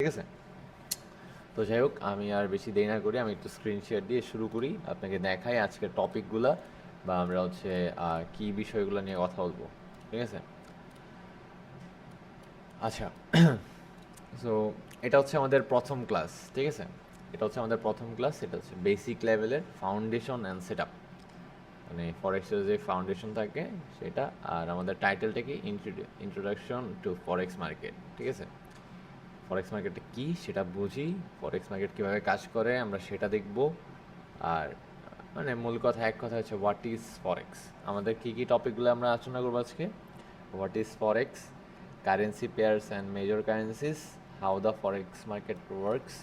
ঠিক আছে। তো যাই হোক, আমি আর বেশি দেরি না করি, আমি একটু স্ক্রিন শেয়ার দিয়ে শুরু করি, আপনাকে দেখাই আজকের টপিকগুলা বা আমরা হচ্ছে কি বিষয়গুলো নিয়ে কথা বলবো। ঠিক আছে। আচ্ছা, সো এটা হচ্ছে আমাদের প্রথম ক্লাস। ঠিক আছে, এটা হচ্ছে আমাদের প্রথম ক্লাস। এটা হচ্ছে বেসিক লেভেলের ফাউন্ডেশন অ্যান্ড সেট আপ, মানে ফরেক্সের যে ফাউন্ডেশন থাকে সেটা। আর আমাদের টাইটেলটা কি, ইন্ট্রোডাকশন টু ফরেক্স মার্কেট। ঠিক আছে, ফরেক্স মার্কেটটা কী সেটা বুঝি, ফরেক্স মার্কেট কীভাবে কাজ করে আমরা সেটা দেখব। আর মানে মূল কথা, এক কথা হচ্ছে হোয়াট ইজ ফরেক্স। আমাদের কী কী টপিকগুলো আমরা আলোচনা করবো আজকে: what is forex, currency pairs and major currencies, how the forex market works,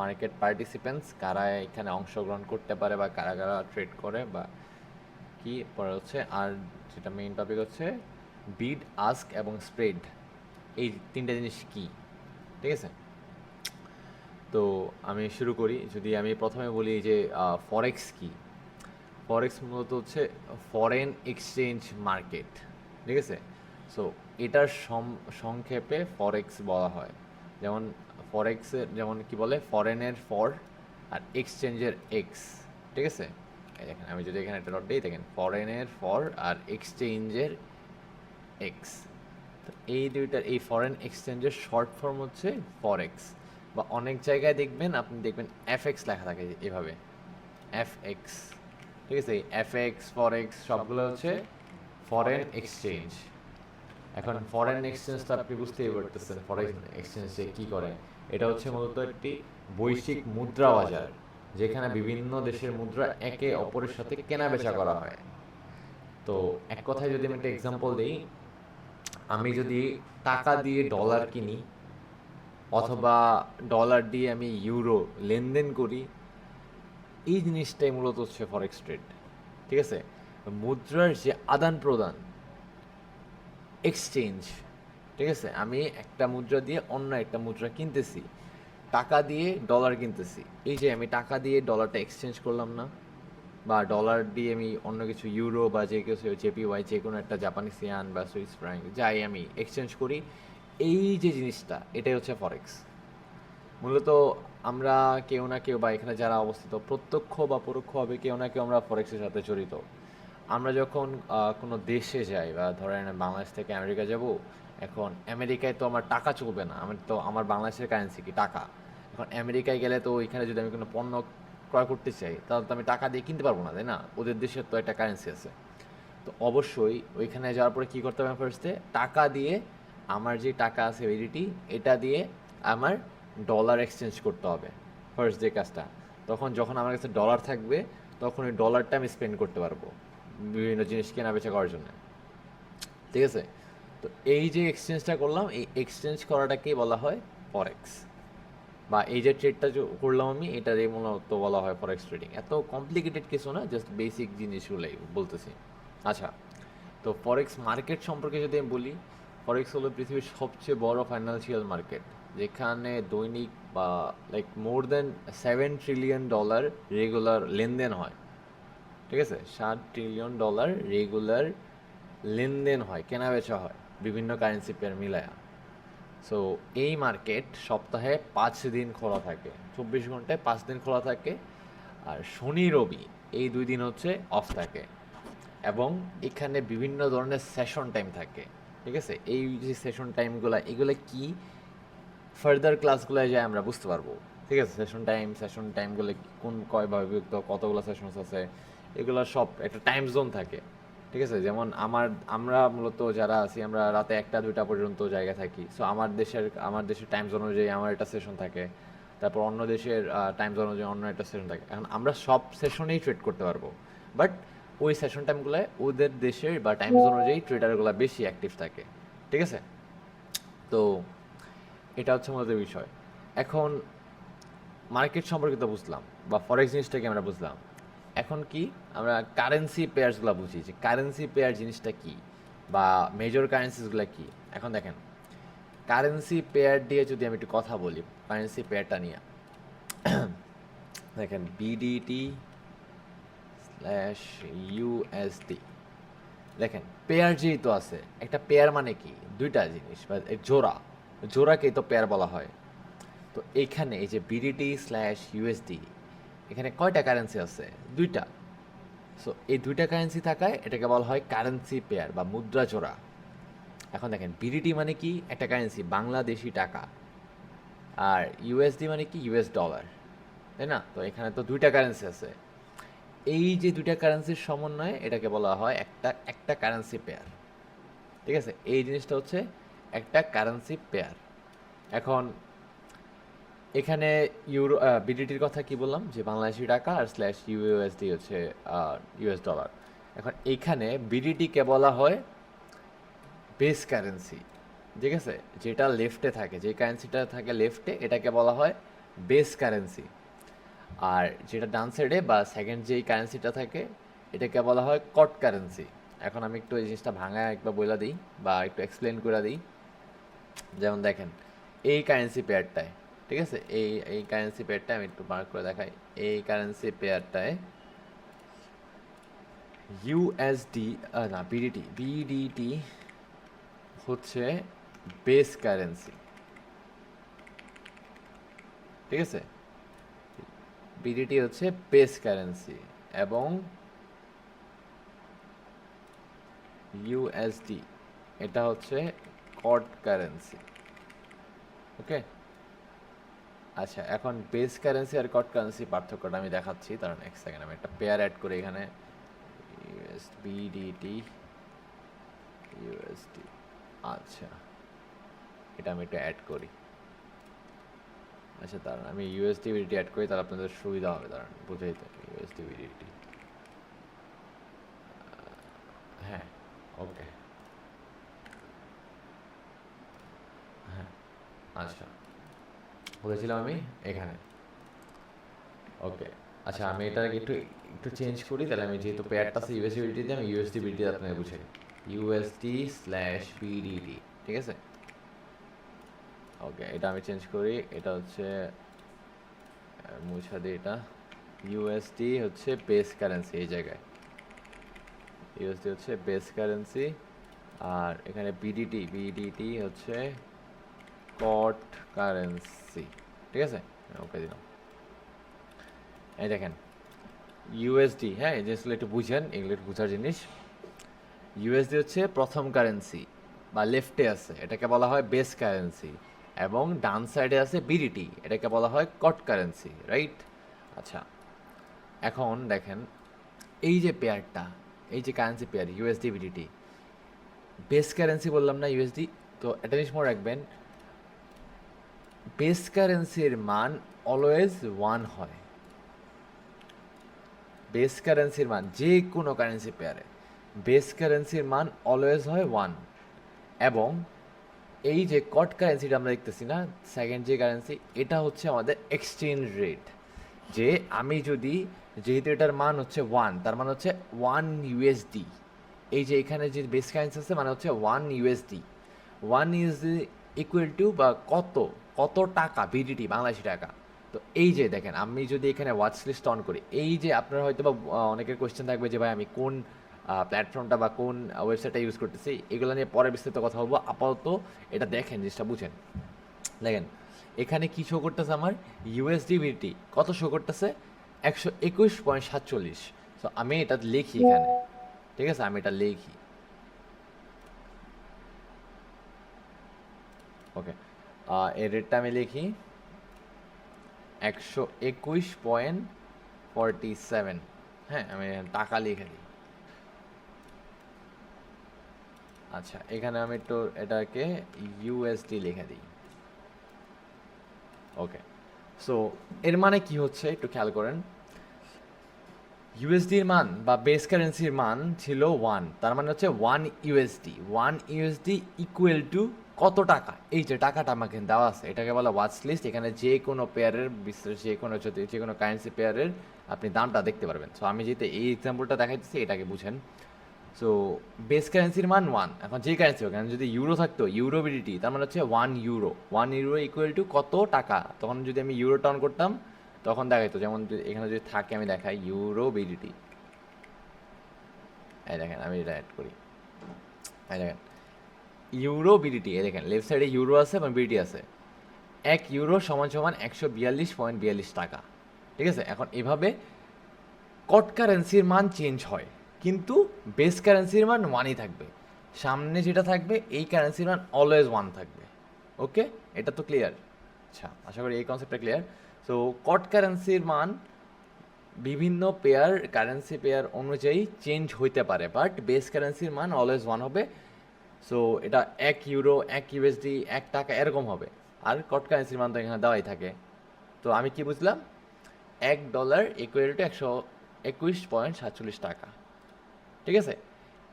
market participants, কারা এখানে অংশগ্রহণ করতে পারে বা কারা কারা ট্রেড করে বা কী, পরে হচ্ছে আর যেটা মেইন টপিক হচ্ছে বিড, আস্ক এবং স্প্রেড, এই তিনটা জিনিস কী। ঠিক আছে, তো আমি শুরু করি। যদি আমি প্রথমে বলি যে ফরেক্স কি, ফরেক্স মূলত হচ্ছে ফরেন এক্সচেঞ্জ মার্কেট। ঠিক আছে, সো এটার সংক্ষেপে ফরেক্স বলা হয়। যেমন ফরেক্সের যেমন কি বলে, ফরেনের ফর আর এক্সচেঞ্জের এক্স। ঠিক আছে, এই দেখেন আমি যদি এখানে একটা ডট দিই, দেখেন ফরেনের ফর আর এক্সচেঞ্জের এক্স। তো এই দুইটার, এই ফরেন এক্সচেঞ্জের শর্ট ফর্ম হচ্ছে ফরেক্স। বা অনেক জায়গায় দেখবেন, আপনি দেখবেন এফএক্স লেখা থাকে এভাবে, এফএক্স। ঠিক আছে, এই এফএক্স ফরেক্স সবগুলো হচ্ছে ফরেন এক্সচেঞ্জ। এখন ফরেন এক্সচেঞ্জ তো আপনি বুঝতেই পারতেছেন ফরেন এক্সচেঞ্জ কী করে। এটা হচ্ছে মূলত একটি বৈশ্বিক মুদ্রা বাজার, যেখানে বিভিন্ন দেশের মুদ্রা একে অপরের সাথে কেনা বেচা করা হয়। তো এক কথায় যদি আমি একটা এক্সাম্পল দিই, আমি যদি টাকা দিয়ে ডলার কিনি অথবা ডলার দিয়ে আমি ইউরো লেনদেন করি, এই জিনিসটাই মূলত হচ্ছে ফরেক্স ট্রেড। ঠিক আছে, মুদ্রার যে আদান প্রদান, এক্সচেঞ্জ। ঠিক আছে, আমি একটা মুদ্রা দিয়ে অন্য একটা মুদ্রা কিনতেছি, টাকা দিয়ে ডলার কিনতেছি। এই যে আমি টাকা দিয়ে ডলারটা এক্সচেঞ্জ করলাম না, বা ডলার দিয়ে আমি অন্য কিছু ইউরো বা যে কিছু জেপিওয়াই, যে কোনো একটা জাপানিজ ইয়ান বা সুইস ফ্র্যাঙ্ক যাই আমি এক্সচেঞ্জ করি, এই যে জিনিসটা, এটাই হচ্ছে ফরেক্স। মূলত আমরা কেউ না কেউ বা এখানে যারা অবস্থিত, প্রত্যক্ষ বা পরোক্ষভাবে কেউ না কেউ আমরা ফরেক্সের সাথে জড়িত। আমরা যখন কোনো দেশে যাই, বা ধরেন বাংলাদেশ থেকে আমেরিকা যাব, এখন আমেরিকায় তো আমার টাকা চলবে না, আমি তো, আমার বাংলাদেশের কারেন্সি কি টাকা। এখন আমেরিকায় গেলে তো ওইখানে যদি আমি কোনো পণ্য ক্রয় করতে চাই, তাহলে তো আমি টাকা দিয়ে কিনতে পারবো না, তাই না? ওদের দেশের তো একটা কারেন্সি আছে। তো অবশ্যই ওইখানে যাওয়ার পরে কী করতে হবে, ফার্স্টে টাকা দিয়ে, আমার যে টাকা আছে ভ্যালিডিটি, এটা দিয়ে আমার ডলার এক্সচেঞ্জ করতে হবে ফার্স্ট যে কাজটা। তখন যখন আমার কাছে ডলার থাকবে, তখন ওই ডলারটা আমি স্পেন্ড করতে পারবো বিভিন্ন জিনিস কেনা বেচা করার জন্য। ঠিক আছে, তো এই যে এক্সচেঞ্জটা করলাম, এই এক্সচেঞ্জ করাটাকেই বলা হয় ফরেক্স। বা এই যে ট্রেডটা করলাম আমি, এটারই মূলত বলা হয় ফরেক্স ট্রেডিং। এত কমপ্লিকেটেড কিছু না, জাস্ট বেসিক জিনিসগুলোই বলতেছি। আচ্ছা, তো ফরেক্স মার্কেট সম্পর্কে যদি আমি বলি, ফরেক্স হলো পৃথিবীর সবচেয়ে বড় ফাইন্যান্সিয়াল মার্কেট, যেখানে দৈনিক বা লাইক মোর দেন $7 ট্রিলিয়ন রেগুলার লেনদেন হয়। ঠিক আছে, $7 ট্রিলিয়ন রেগুলার লেনদেন হয়, কেনা বেচা হয় বিভিন্ন কারেন্সি পেয়ার মিলায়া। সো এই মার্কেট সপ্তাহে 5 দিন খোলা থাকে, 24 ঘন্টায় 5 দিন খোলা থাকে। আর শনি রবি এই 2 দিন হচ্ছে অফ থাকে। এবং এখানে বিভিন্ন ধরনের সেশন টাইম থাকে। ঠিক আছে, এই যে সেশন টাইমগুলো, এগুলো কি ফার্দার ক্লাসগুলোয় যায় আমরা বুঝতে পারবো। ঠিক আছে, সেশন টাইমগুলো কোন কয়ভাবে বিভক্ত, কতগুলো সেশনস আছে, এগুলো সব একটা টাইম জোন থাকে। ঠিক আছে, যেমন আমরা মূলত যারা আছি, আমরা রাতে 1টা 2টা পর্যন্ত জায়গা থাকি। সো আমার দেশের টাইম জোন অনুযায়ী আমার একটা সেশন থাকে, তারপর অন্য দেশের টাইম জোন অনুযায়ী অন্য একটা সেশন থাকে। এখন আমরা সব সেশনেই ট্রেড করতে পারবো, বাট ওই সেশন টাইমগুলোয় ওদের দেশের বা টাইম জোন অনুযায়ী ট্রেডারগুলো বেশি অ্যাক্টিভ থাকে। ঠিক আছে, তো এটা হচ্ছে মূলত বিষয়। এখন মার্কেট সম্পর্কে তো বুঝলাম, বা ফরেক্স জিনিসটাকে আমরা বুঝলাম। এখন কি, আমরা কারেন্সি পেয়ার্সগুলো বুঝি, যে কারেন্সি পেয়ার জিনিসটা কি বা মেজর কারেন্সিসগুলো কি। এখন দেখেন, কারেন্সি পেয়ার দিয়ে যদি আমি একটু কথা বলি, কারেন্সি পেয়ারটা নিয়ে দেখেন, BDT/USD। দেখেন, পেয়ার যেহেতু আছে, একটা পেয়ার মানে কি, দুইটা জিনিস বা জোড়াকেই তো পেয়ার বলা হয়। তো এখানে এই যে বিডিটি স্ল্যাশ ইউএসডি, এখানে কয়টা কারেন্সি আছে? দুইটা। সো এই দুইটা কারেন্সি থাকায় এটাকে বলা হয় কারেন্সি পেয়ার বা মুদ্রা জোড়া। এখন দেখেন বিডিটি মানে কি? একটা কারেন্সি, বাংলাদেশি টাকা। আর ইউএসডি মানে কি? ইউএস ডলার, তাই না? তো এখানে তো দুইটা কারেন্সি আছে। এই যে দুইটা কারেন্সির সমন্বয়ে এটাকে বলা হয় একটা একটা কারেন্সি পেয়ার। ঠিক আছে, এই জিনিসটা হচ্ছে একটা কারেন্সি পেয়ার। এখন এখানে ইউরো বিডিটির কথা কি বললাম, যে বাংলাদেশি টাকা আর স্ল্যাশ ইউএসডি হচ্ছে ইউএস ডলার। এখন এখানে বিডিটিকে বলা হয় বেস কারেন্সি। ঠিক আছে, যেটা লেফটে থাকে, যে কারেন্সিটা থাকে লেফটে, এটাকে বলা হয় বেস কারেন্সি। আর যেটা ডান সাইডে বা সেকেন্ড যেই কারেন্সিটা থাকে, এটাকে বলা হয় কট কারেন্সি। এখন আমি একটু এই জিনিসটা ভাঙা একবার বলে দিই বা একটু এক্সপ্লেন করে দিই। যেমন দেখেন এই কারেন্সি পেয়ারটায়, ঠিক আছে, এই কারেন্সি পেয়ারটা আমি একটু মার্ক করে দেখাই। এই কারেন্সি পেয়ারটায় ইউএসডি না বিডিটি হচ্ছে বেস কারেন্সি। ঠিক আছে, বিডিটি হচ্ছে বেস কারেন্সি এবং ইউএসডি এটা হচ্ছে কট কারেন্সি। ওকে, আচ্ছা, এখন বেস কারেন্সি আর কট কারেন্সি পার্থক্যটা আমি দেখাচ্ছি। তার এক সেকেন্ড আমি একটা পেয়ার অ্যাড করি এখানে, বিডিটি ইউএসডি। আচ্ছা, এটা আমি একটু অ্যাড করি। আচ্ছা, দাঁড়ান আমি ইউএসডি বিডিটি অ্যাড করি, তাহলে আপনাদের সুবিধা হবে। দাঁড়ান বুঝেই তো, ইউএসডি বিডিটি। হ্যাঁ, ওকে, হ্যাঁ, আচ্ছা, বলেছিলাম আমি এখানে। ওকে, আচ্ছা, আমি এটা একটু একটু চেঞ্জ করি। তাহলে আমি যেহেতু পেয়ারটা আছে ইউএসডি বিডিটি দিয়ে, আমি ইউএসডি বিডিটি আপনাকে বুঝাই। ইউএসডি স্ল্যাশ বিডিটি, ঠিক আছে। ওকে, এটা আমি চেঞ্জ করি। এটা হচ্ছে মুছা দিই এটা। ইউএসডি হচ্ছে বেস কারেন্সি, এই জায়গায় ইউএসডি হচ্ছে বেস কারেন্সি। আর এখানে বিডিটি হচ্ছে কট কারেন্সি। ঠিক আছে, ওকে দিলাম। এই দেখেন ইউএসডি, হ্যাঁ, এই জিনিসগুলো একটু বুঝেন, এগুলো একটু বোঝার জিনিস। ইউএসডি হচ্ছে প্রথম কারেন্সি বা লেফটে আছে, এটাকে বলা হয় বেস কারেন্সি। এবং ডান সাইডে আছে বিডিটি, এটাকে বলা হয় কট কারেন্সি, রাইট? আচ্ছা, এখন দেখেন এই যে পেয়ারটা, এই যে currency pair USD BDT, base currency বললাম না ইউএসডি। তো একটা জিনিস মনে রাখবেন, বেস কারেন্সির মান অলওয়েজ ওয়ান হয়। বেস কারেন্সির মান যে কোনো কারেন্সি পেয়ারে বেস কারেন্সির মান অলওয়েজ হয় ওয়ান। এবং এই যে কট কারেন্সিটা আমরা দেখতেছি না, সেকেন্ড যে কারেন্সি, এটা হচ্ছে আমাদের এক্সচেঞ্জ রেট। যে আমি যদি, যেহেতু এটার মান হচ্ছে ওয়ান, তার মানে হচ্ছে ওয়ান ইউএসডি। এই যে এখানে যে বেস কারেন্সি আছে মানে হচ্ছে one USD. One USD equal to বা কত, কত টাকা বিডিটি, বাংলাদেশি টাকা। তো এই যে দেখেন, আমি যদি এখানে ওয়াচ লিস্ট অন করি, এই যে আপনার হয়তো বা অনেকের কোয়েশ্চেন থাকবে যে ভাই আমি কোন প্ল্যাটফর্মটা বা কোন ওয়েবসাইটটা ইউজ করতেছি, এগুলো নিয়ে পরে বিস্তারিত কথা বলবো। আপাতত এটা দেখেন, জিনিসটা বুঝেন। দেখেন এখানে কি শো করতেছে আমার, ইউএসডি বিটি কত শো করতেছে, 121.47। তো আমি এটা লিখি এখানে, ঠিক আছে, আমি এটা লিখি। ওকে, এর রেটটা আমি লিখি 121.47। হ্যাঁ, আমি টাকা লিখে দিই। আচ্ছা, এখানে আমি একটু এটাকে ইউএসডি লিখে দিই। ওকে, সো এর মানে কি হচ্ছে একটু খেয়াল করেন। ইউএসডির মান বা বেস কারেন্সির মান ছিল ওয়ান, তার মানে হচ্ছে ওয়ান ইউএসডি ইকুয়াল টু কত টাকা। এই যে টাকাটা আমাকে দেওয়া আছে, এটাকে বলা ওয়াচ লিস্ট। এখানে যে কোনো পেয়ারের বিশেষ যে কোনো কারেন্সি পেয়ারের আপনি দামটা দেখতে পারবেন। সো আমি যেহেতু এই এক্সাম্পলটা দেখাইতেছি, এটাকে বুঝেন। সো বেস কারেন্সির মান ওয়ান। এখন যে কারেন্সি হোক, যদি ইউরো থাকতো, ইউরো বিডিটি, তার মানে হচ্ছে ওয়ান ইউরো ইকুয়াল টু কত টাকা। তখন যদি আমি ইউরো টার্ন করতাম, তখন দেখাইতো, যেমন এখানে যদি থাকে, আমি দেখাই ইউরো বিডিটি। এই দেখেন আমি এটা অ্যাড করি, এই দেখেন ইউরো বিডিটি, এই দেখেন লেফট সাইডে ইউরো আছে এবং বিডিটি আছে। 1 ইউরো সমান সমান 142.42 টাকা। ঠিক আছে, এখন এভাবে কট কারেন্সির মান চেঞ্জ হয়, কিন্তু বেস কারেন্সির মান ওয়ানই থাকবে। সামনে যেটা থাকবে এই কারেন্সির মান অলওয়েজ ওয়ান থাকবে। ওকে, এটা তো ক্লিয়ার? আচ্ছা, আশা করি এই কনসেপ্টটা ক্লিয়ার। সো কট কারেন্সির মান বিভিন্ন পেয়ার, কারেন্সি পেয়ার অনুযায়ী চেঞ্জ হইতে পারে, বাট বেস কারেন্সির মান অলওয়েজ ওয়ান হবে। সো এটা 1 ইউরো, 1 ইউএসডি, 1 টাকা এরকম হবে। আর কট কারেন্সির মান তো এখানে দেওয়াই থাকে। তো আমি কি বুঝলাম, $1 ইকুয়াল টু 121.47 টাকা। ঠিক আছে,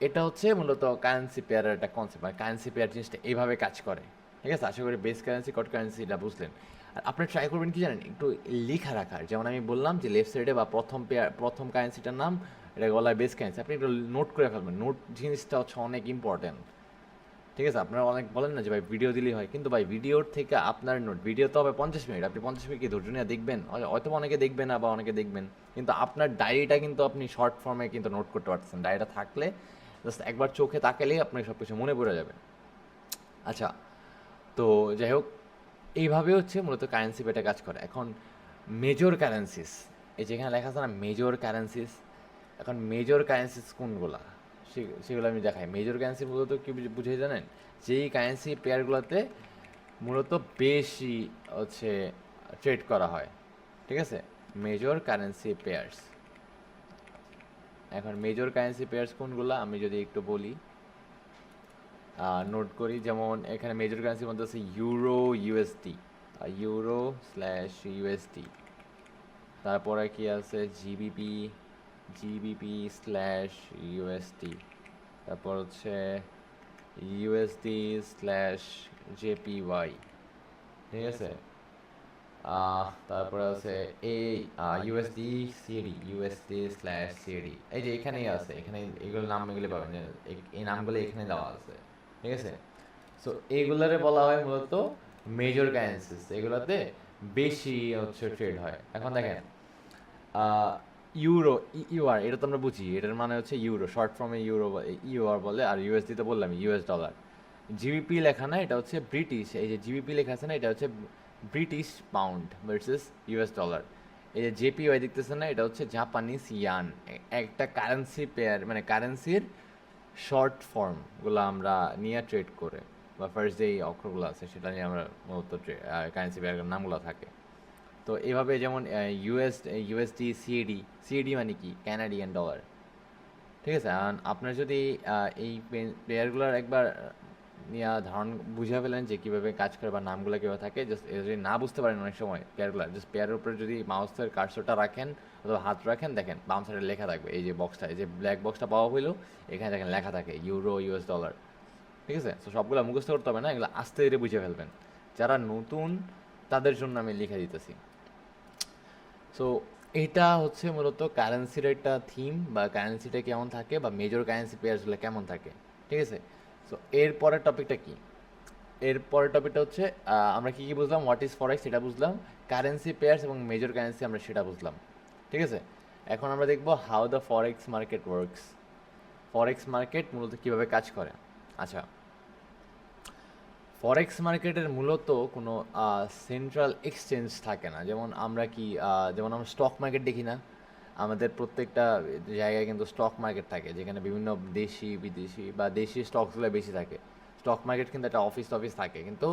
এটা হচ্ছে মূলত কারেন্সি পেয়ারের একটা কনসেপ্ট, মানে কারেন্সি পেয়ার জিনিসটা এইভাবে কাজ করে। ঠিক আছে, আশা করি বেস কারেন্সি, কট কারেন্সি এটা বুঝলেন। আর আপনি ট্রাই করবেন কি জানেন, একটু লেখা রাখার। যেমন আমি বললাম যে লেফট সাইডে বা প্রথম পেয়ার, প্রথম কারেন্সিটার নাম, এটা বলা হয় বেস কারেন্সি। আপনি একটু নোট করে ফেলবেন, নোট জিনিসটা হচ্ছে অনেক ইম্পর্টেন্ট। ঠিক আছে, আপনারা অনেক বলেন না যে ভাই ভিডিও দিলেই হয়, কিন্তু ভাই ভিডিওর থেকে আপনার নোট, ভিডিও তো হবে 50 মিনিট, আপনি 50 মিনিট কি ধৈর্য নিয়ে দেখবেন? হয়তো অনেকে দেখবেন না বা অনেকে দেখবেন, কিন্তু আপনার ডায়েরিটা কিন্তু আপনি শর্ট ফর্মে কিন্তু নোট করতে পারতেছেন। ডায়েরিটা থাকলে জাস্ট একবার চোখে তাকালেই আপনার সব কিছু মনে পড়ে যাবে। আচ্ছা, তো যাই হোক, এইভাবে হচ্ছে মূলত কারেন্সি পেটা কাজ করে। এখন মেজর কারেন্সিস, এই যেখানে লেখা আছে না মেজর কারেন্সিস, এখন মেজর কারেন্সিস কোনগুলা সেগুলো আমি দেখাই। মেজর কারেন্সি মূলত কি বুঝে জানেন, যেই কারেন্সি পেয়ারগুলোতে মূলত বেশি হচ্ছে ট্রেড করা হয়। ঠিক আছে, মেজর কারেন্সি পেয়ার্স। এখন মেজর কারেন্সি পেয়ার্স কোনগুলা আমি যদি একটু বলি, নোট করি। যেমন এখানে মেজর কারেন্সির মধ্যে আছে ইউরো ইউএসডি, ইউরো/ইউএসডি। তারপরে কি আছে জিবিপি/ইউএসডি। তারপর হচ্ছে USD/JPY। ঠিক আছে, তারপরে আছে এই USD/CAD। এই যে এখানেই আছে, এখানে এগুলোর নাম এগুলো পাবেন, এই নামগুলো এখানে দেওয়া আছে। ঠিক আছে, সো এইগুলারে বলা হয় মূলত মেজর কারেন্সিস, এগুলাতে বেশি হচ্ছে ট্রেড হয়। এখন দেখেন, ইউরো, ইউআর, এটা তো আমরা বুঝি, এটার মানে হচ্ছে ইউরো, শর্ট ফর্মে ইউআর বলে। আর ইউএসডি তো বললাম ইউএস ডলার। জিবিপি লেখা না, এটা হচ্ছে ব্রিটিশ, এই যে জিবিপি লেখা আছে না, এটা হচ্ছে British pound versus US dollar. এই যে জেপিওয়াই দেখতেছেন না, এটা হচ্ছে জাপানিজ ইয়ান। একটা কারেন্সি পেয়ার, মানে কারেন্সির শর্ট ফর্মগুলো আমরা নিয়ে ট্রেড করে, বা ফার্স্ট যে অক্ষরগুলো আছে সেটা নিয়ে আমরা মূলত কারেন্সি পেয়ারের নামগুলো থাকে। তো এভাবে যেমন ইউএসডি, সিএডি মানে কি, ক্যানাডিয়ান ডলার। ঠিক আছে, আপনার যদি এই পেয়ারগুলোর একবার নিয়ে ধারণ বুঝে ফেলেন যে কীভাবে কাজ করে বা নামগুলো কীভাবে থাকে, জাস্ট যদি না বুঝতে পারেন অনেক সময় পেয়ারগুলো, জাস্ট পেয়ারের উপরে যদি মাউসের কার্সরটা রাখেন অথবা হাত রাখেন, দেখেন বাম সাইডে লেখা থাকবে, এই যে বক্সটা, এই যে ব্ল্যাক বক্সটা পাওয়া হইলো, এখানে দেখেন লেখা থাকে ইউরো ইউএস ডলার। ঠিক আছে, তো সবগুলো মুখস্থ করতে হবে না, এগুলো আস্তে ধীরে বুঝে ফেলবেন। যারা নতুন তাদের জন্য আমি লিখে দিতেছি। সো এটা হচ্ছে মূলত কারেন্সির একটা থিম, বা কারেন্সিটা কেমন থাকে, বা মেজর কারেন্সি পেয়ারসগুলো কেমন থাকে। ঠিক আছে, সো এর পরের টপিকটা কি, এর পরের টপিকটা হচ্ছে আমরা কী কী বুঝলাম, হোয়াট ইজ ফরেক্স সেটা বুঝলাম, কারেন্সি পেয়ার্স এবং মেজর কারেন্সি আমরা সেটা বুঝলাম। ঠিক আছে, এখন আমরা দেখব how the forex market works. Forex market মূলত কীভাবে কাজ করে। আচ্ছা, ফরেক্স মার্কেটের মূলত কোনো সেন্ট্রাল এক্সচেঞ্জ থাকে না। যেমন আমরা যেমন আমরা স্টক মার্কেট দেখি না, আমাদের প্রত্যেকটা জায়গায় কিন্তু স্টক মার্কেট থাকে, যেখানে বিভিন্ন দেশি বিদেশি বা দেশি স্টকসগুলো বেশি থাকে। স্টক মার্কেট কিন্তু একটা অফিস থাকে, কিন্তু